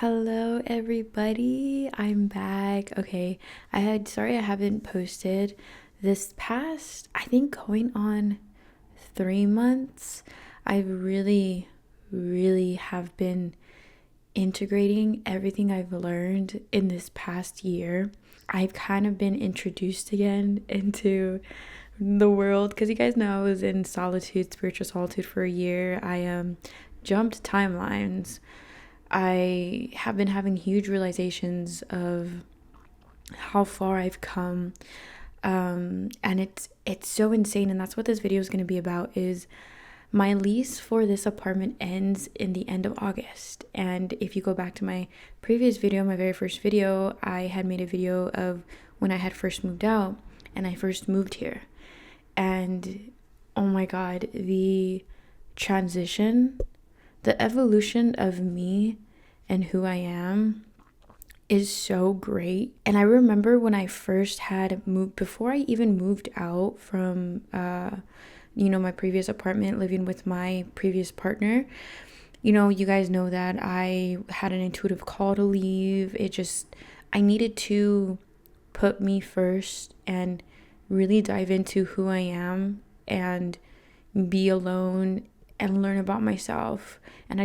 Hello everybody. I'm back. Okay. I haven't posted this past I think going on 3 months. I really have been integrating everything I've learned in this past year. I've kind of been introduced again into the world because you guys know I was in spiritual solitude for a year. I jumped timelines. I have been having huge realizations of how far I've come. And it's so insane, and that's what this video is going to be about. Is my lease for this apartment ends in the end of August. And if you go back to my previous video, my very first video, I had made a video of when I had first moved out and I first moved here. And oh my god, the transition, the evolution of me and who I am is so great. And I remember when I first had moved, before I even moved out from my previous apartment, living with my previous partner. You guys know that I had an intuitive call to leave. I needed to put me first and really dive into who I am and be alone and learn about myself. And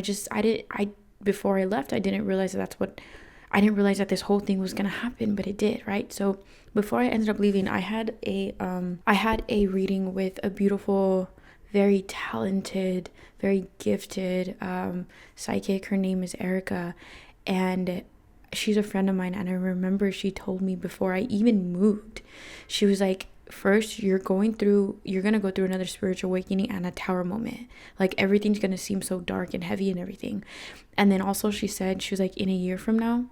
before I left, I didn't realize I didn't realize that this whole thing was gonna happen, but it did, right? So before I ended up leaving, I had a reading with a beautiful, very talented, very gifted psychic. Her name is Erica, and she's a friend of mine. And I remember she told me before I even moved, she was like, first you're gonna go through another spiritual awakening and a tower moment. Like everything's gonna seem so dark and heavy and everything. And then also she was like, in a year from now,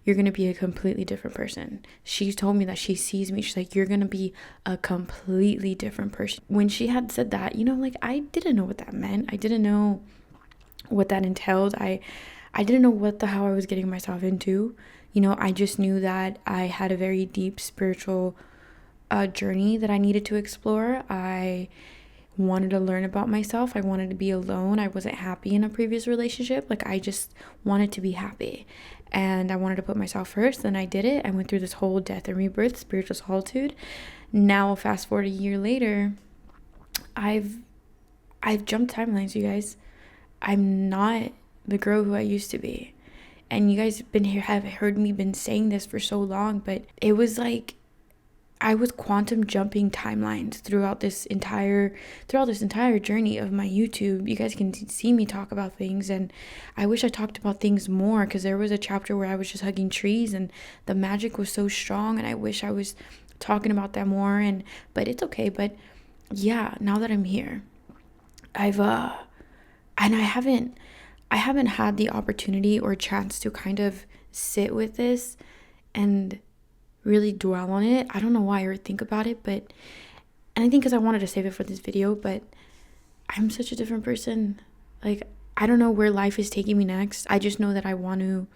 you're gonna be a completely different person. She told me that she sees me. She's like, you're gonna be a completely different person. When she had said that, like I didn't know what that meant. I didn't know what that entailed. I didn't know what the hell I was getting myself into. I just knew that I had a very deep spiritual journey that I needed to explore. I wanted to learn about myself. I wanted to be alone. I wasn't happy in a previous relationship. Like I just wanted to be happy, and I wanted to put myself first. Then I did it. I went through this whole death and rebirth, spiritual solitude. Now fast forward a year later, I've jumped timelines, you guys. I'm not the girl who I used to be. And you guys have heard me been saying this for so long, but it was like I was quantum jumping timelines throughout this entire journey of my YouTube. You guys can see me talk about things, and I wish I talked about things more, because there was a chapter where I was just hugging trees and the magic was so strong, and I wish I was talking about that more. But it's okay. But yeah, now that I'm here, I've and I haven't had the opportunity or chance to kind of sit with this and really dwell on it. I don't know why, or think about it, and I think because I wanted to save it for this video, but I'm such a different person. Like, I don't know where life is taking me next. I just know that I want to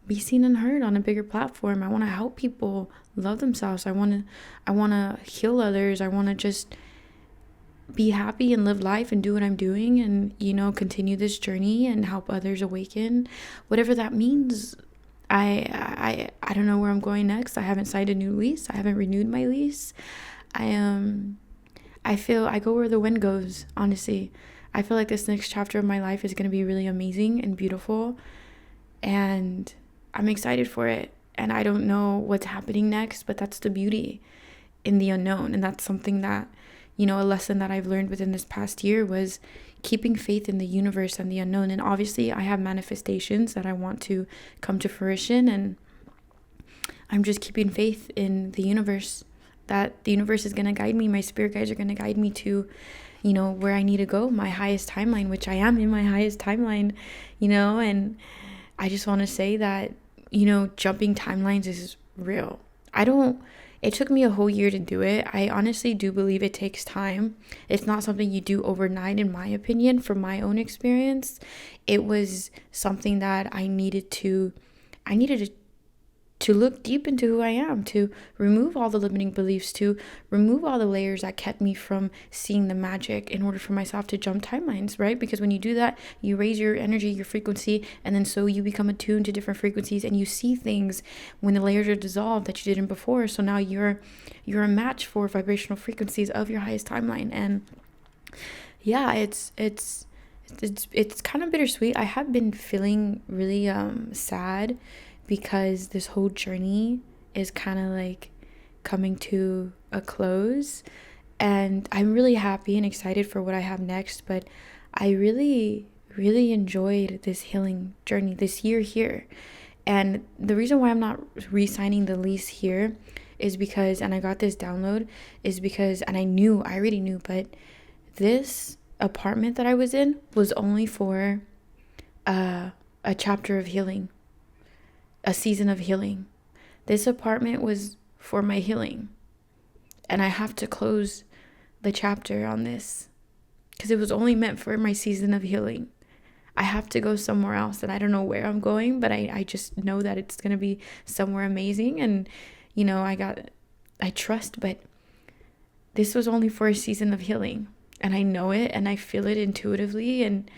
be seen and heard on a bigger platform. I want to help people love themselves. I want to heal others. I want to just be happy and live life and do what I'm doing, and continue this journey and help others awaken, whatever that means. I don't know where I'm going next. I haven't signed a new lease. I haven't renewed my lease. I feel I go where the wind goes, honestly. I feel like this next chapter of my life is going to be really amazing and beautiful, and I'm excited for it. And I don't know what's happening next, but that's the beauty in the unknown. And that's something that, a lesson that I've learned within this past year was keeping faith in the universe and the unknown. And obviously I have manifestations that I want to come to fruition, and I'm just keeping faith in the universe, that the universe is going to guide me. My spirit guides are going to guide me to, where I need to go, my highest timeline, which I am in my highest timeline, and I just want to say that, jumping timelines is real. It took me a whole year to do it. I honestly do believe it takes time. It's not something you do overnight, in my opinion, from my own experience. It was something that I needed to to look deep into who I am, to remove all the limiting beliefs, to remove all the layers that kept me from seeing the magic in order for myself to jump timelines, right? Because when you do that, you raise your energy, your frequency, and then so you become attuned to different frequencies and you see things when the layers are dissolved that you didn't before. So now you're a match for vibrational frequencies of your highest timeline. And yeah, it's kind of bittersweet. I have been feeling really sad because this whole journey is kind of like coming to a close, and I'm really happy and excited for what I have next. But I really enjoyed this healing journey this year here, and the reason why I'm not re-signing the lease here is because, and I got this download, is because, and I already knew, but this apartment that I was in was only for a chapter of healing, a season of healing. This apartment was for my healing, and I have to close the chapter on this because it was only meant for my season of healing. I have to go somewhere else, and I don't know where I'm going, but I just know that it's going to be somewhere amazing. And you know, I trust, but this was only for a season of healing, and I know it, and I feel it intuitively. And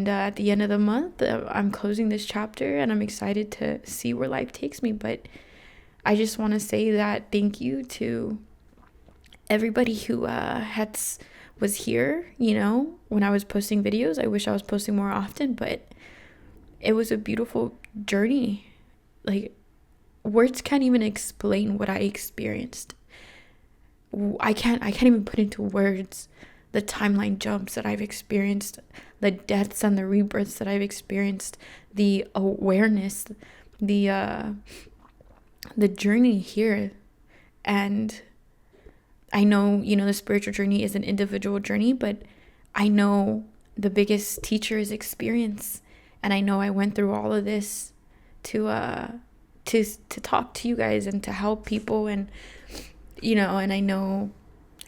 at the end of the month, I'm closing this chapter, and I'm excited to see where life takes me. But I just want to say that thank you to everybody who was here, you know, when I was posting videos. I wish I was posting more often, but it was a beautiful journey. Like, words can't even explain what I experienced. I can't even put into words the timeline jumps that I've experienced, the deaths and the rebirths that I've experienced, the awareness, the journey here. And I know, you know, the spiritual journey is an individual journey, but I know the biggest teacher is experience. And I know I went through all of this to talk to you guys and to help people. And you know, and I know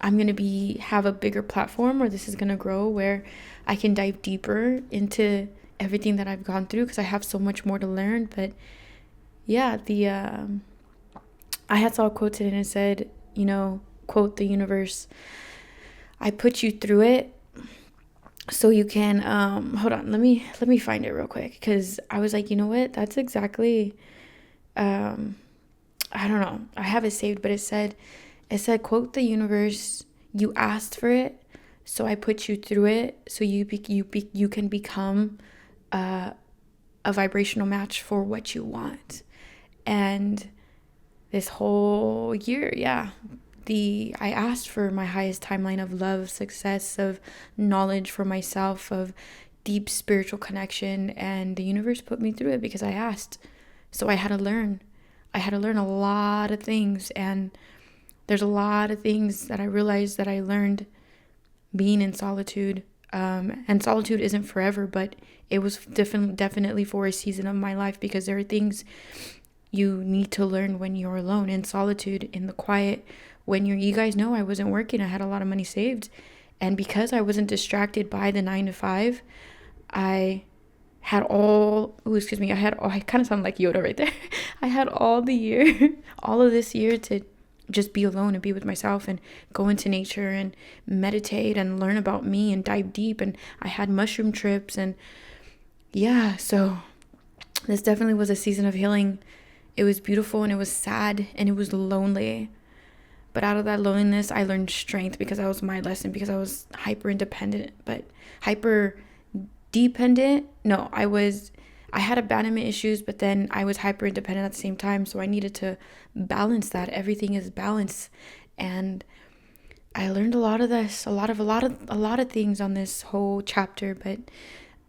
I'm going to have a bigger platform, or this is going to grow, where I can dive deeper into everything that I've gone through, because I have so much more to learn. But yeah, I saw a quote today, and it said, you know, quote, the universe, I put you through it so you can, hold on, let me find it real quick, because I was like, you know what, that's exactly, I don't know, I have it saved, but it said, quote, the universe, you asked for it, so I put you through it so you can become a vibrational match for what you want. And this whole year, yeah, I asked for my highest timeline of love, success, of knowledge for myself, of deep spiritual connection, and the universe put me through it because I asked. So I had to learn a lot of things, and there's a lot of things that I realized that I learned being in solitude. And solitude isn't forever, but it was definitely for a season of my life, because there are things you need to learn when you're alone, in solitude, in the quiet, when you guys know I wasn't working. I had a lot of money saved, and because I wasn't distracted by the 9 to 5, I had I kind of sound like Yoda right there. I had all of this year to just be alone and be with myself and go into nature and meditate and learn about me and dive deep. And I had mushroom trips, and yeah, so this definitely was a season of healing. It was beautiful, and it was sad, and it was lonely. But out of that loneliness, I learned strength, because that was my lesson, because I was hyper independent, but hyper dependent. No, I had abandonment issues, but then I was hyper independent at the same time. So I needed to balance that. Everything is balance. And I learned a lot of this, a lot of things on this whole chapter. But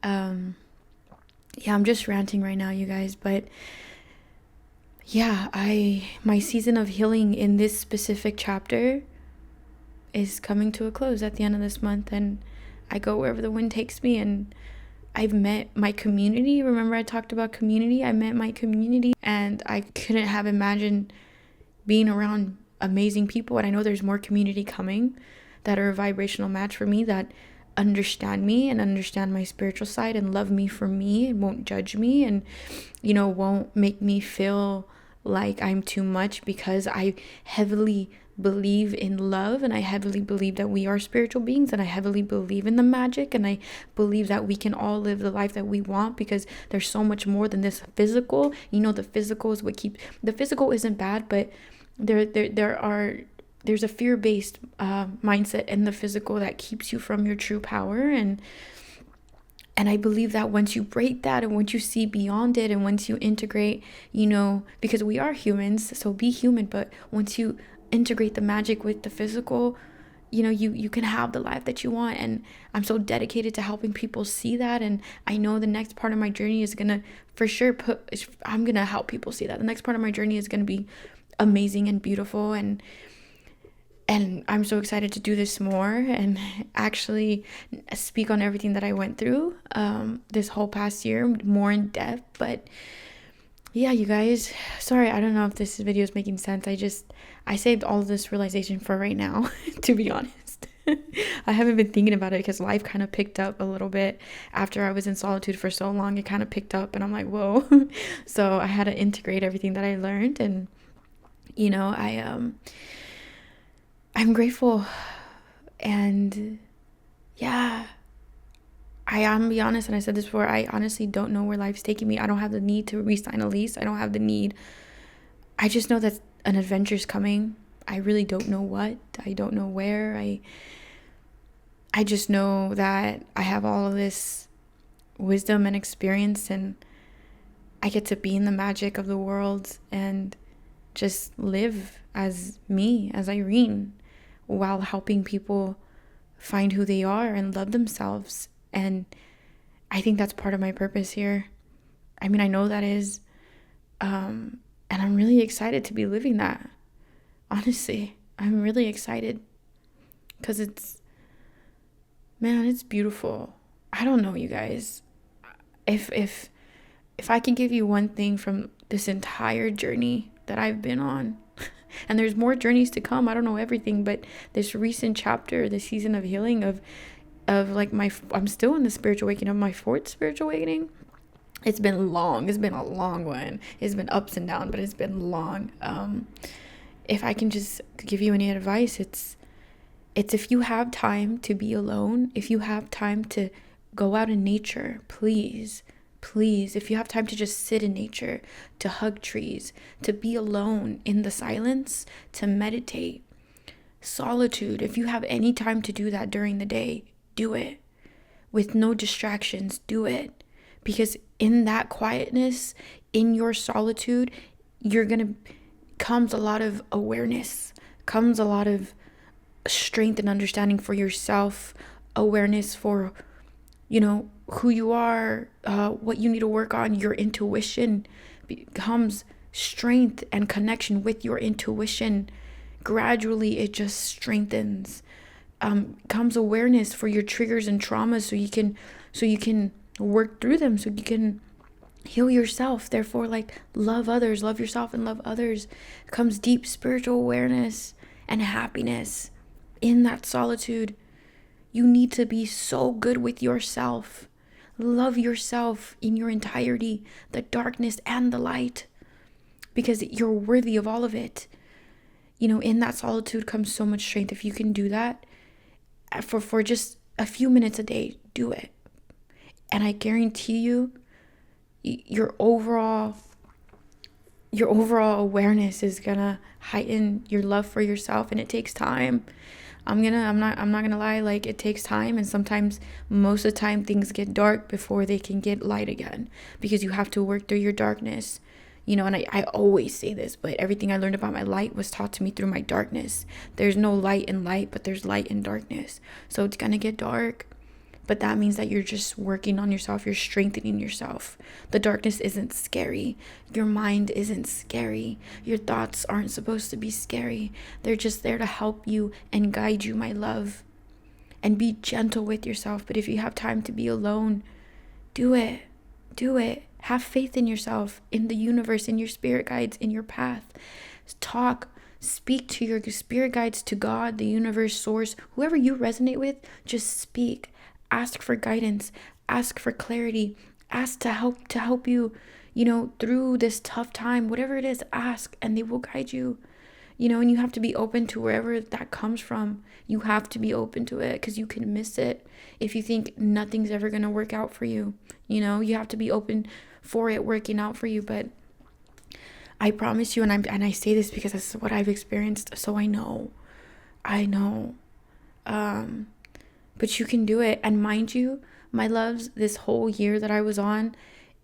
yeah, I'm just ranting right now, you guys. But yeah, my season of healing in this specific chapter is coming to a close at the end of this month, and I go wherever the wind takes me. And I've met my community. Remember I talked about community? I met my community, and I couldn't have imagined being around amazing people. And I know there's more community coming that are a vibrational match for me, that understand me and understand my spiritual side and love me for me and won't judge me, and, you know, won't make me feel like I'm too much, because I heavily believe in love, and I heavily believe that we are spiritual beings, and I heavily believe in the magic, and I believe that we can all live the life that we want, because there's so much more than this physical. The physical is what keeps, the physical isn't bad, but there's a fear-based mindset in the physical that keeps you from your true power. And I believe that once you break that, and once you see beyond it, and once you integrate, because we are humans, so be human, but once you integrate the magic with the physical, you can have the life that you want. And I'm so dedicated to helping people see that. And I know the next part of my journey is gonna, for sure, I'm gonna help people see that. The next part of my journey is gonna be amazing and beautiful, and I'm so excited to do this more and actually speak on everything that I went through this whole past year more in depth. But yeah, you guys, sorry, I don't know if this video is making sense. I saved all of this realization for right now, to be honest. I haven't been thinking about it because life kind of picked up a little bit after I was in solitude for so long. It kind of picked up, and I'm like, whoa. So I had to integrate everything that I learned, and I'm grateful. And yeah, I am, to be honest, and I said this before, I honestly don't know where life's taking me. I don't have the need to re-sign a lease. I don't have the need. I just know that an adventure's coming. I really don't know what. I don't know where. I just know that I have all of this wisdom and experience, and I get to be in the magic of the world and just live as me, as Irene, while helping people find who they are and love themselves. And I think that's part of my purpose here. I mean, I know that is, and I'm really excited to be living that. Honestly, I'm really excited because it's beautiful. I don't know, you guys. If I can give you one thing from this entire journey that I've been on, and there's more journeys to come, I don't know everything, but this recent chapter, the season of healing of like I'm still in the spiritual awakening of my fourth spiritual awakening. It's been long. It's been a long one. It's been ups and downs, but it's been long. If I can just give you any advice, it's if you have time to be alone, if you have time to go out in nature, please, if you have time to just sit in nature, to hug trees, to be alone in the silence, to meditate, solitude, if you have any time to do that during the day, do it. With no distractions, do it. Because in that quietness, in your solitude, comes a lot of awareness, comes a lot of strength and understanding for yourself, awareness for who you are, what you need to work on. Your intuition becomes strength and connection with your intuition. Gradually, it just strengthens. Comes awareness for your triggers and traumas, so you can work through them, so you can heal yourself. Therefore, love others, love yourself, and love others. Comes deep spiritual awareness and happiness in that solitude. You need to be so good with yourself. Love yourself in your entirety, the darkness and the light, because you're worthy of all of it. In that solitude comes so much strength. If you can do that for just a few minutes a day, do it. And I guarantee you, your overall awareness is gonna heighten your love for yourself. And it takes time. I'm not gonna lie, it takes time, and sometimes, most of the time, things get dark before they can get light again, because you have to work through your darkness. And I always say this, but everything I learned about my light was taught to me through my darkness. There's no light in light, but there's light in darkness. So it's gonna get dark, but that means that you're just working on yourself. You're strengthening yourself. The darkness isn't scary. Your mind isn't scary. Your thoughts aren't supposed to be scary. They're just there to help you and guide you, my love. And be gentle with yourself. But if you have time to be alone, do it. Do it. Have faith in yourself, in the universe, in your spirit guides, in your path. Speak to your spirit guides, to God, the universe, source, whoever you resonate with. Just speak. Ask for guidance, ask for clarity, ask to help you, through this tough time, whatever it is, ask and they will guide you. And you have to be open to wherever that comes from. You have to be open to it because you can miss it if you think nothing's ever going to work out for you. You have to be open for it working out for you. But I promise you, and I say this because this is what I've experienced, so I know. But you can do it. And mind you, my loves, this whole year that I was on,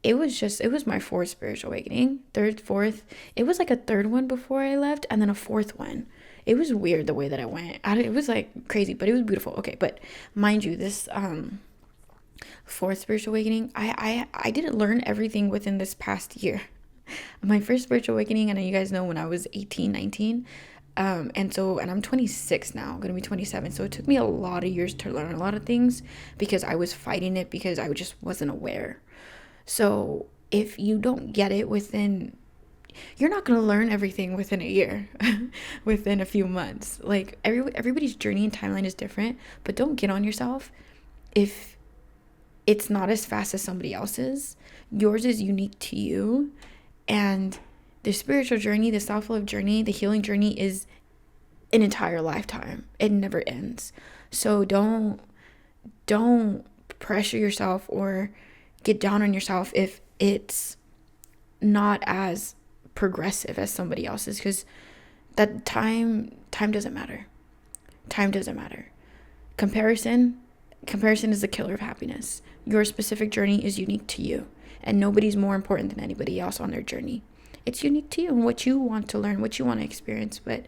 it was my fourth spiritual awakening, fourth. It was like a third one before I left, and then a fourth one. It was weird the way that I went. It was like crazy, but it was beautiful. Okay, but mind you, this fourth spiritual awakening, I didn't learn everything within this past year. My first spiritual awakening, I know you guys know, when I was 18, 19. And I'm 26 now, I'm gonna be 27. So it took me a lot of years to learn a lot of things because I was fighting it because I just wasn't aware. So if you don't get it you're not going to learn everything within a year, within a few months. Like everybody's journey and timeline is different, but don't get on yourself if it's not as fast as somebody else's. Yours is unique to you, and the spiritual journey, the self-love journey, the healing journey is an entire lifetime. It never ends. So don't pressure yourself or get down on yourself if it's not as progressive as somebody else's, because that time doesn't matter. Time doesn't matter. Comparison is the killer of happiness. Your specific journey is unique to you, and nobody's more important than anybody else on their journey. It's unique to you and what you want to learn, what you want to experience. But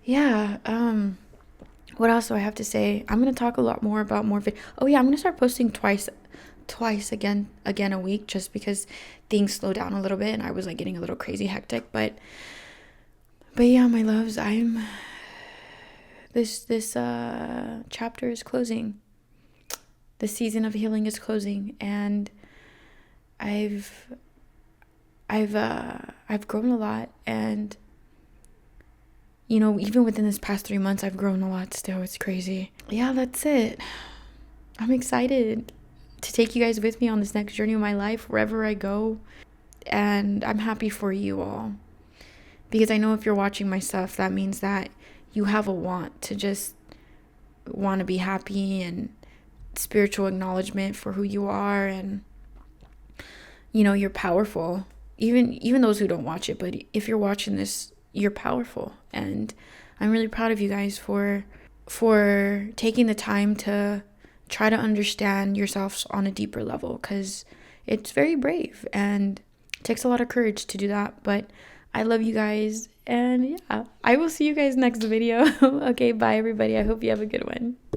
yeah, what else do I have to say? I'm going to talk a lot more about I'm going to start posting twice again a week, just because things slow down a little bit and I was like getting a little crazy hectic. But yeah, my loves, this chapter is closing. The season of healing is closing, and I've grown a lot, and even within this past 3 months I've grown a lot still. It's crazy. Yeah, that's it. I'm excited to take you guys with me on this next journey of my life, wherever I go. And I'm happy for you all, because I know if you're watching my stuff, that means that you have a want to be happy and spiritual acknowledgement for who you are, and you're powerful. Even those who don't watch it, but if you're watching this, you're powerful, and I'm really proud of you guys for taking the time to try to understand yourselves on a deeper level, because it's very brave and it takes a lot of courage to do that. But I love you guys, and yeah, I will see you guys next video. Okay, bye everybody. I hope you have a good one.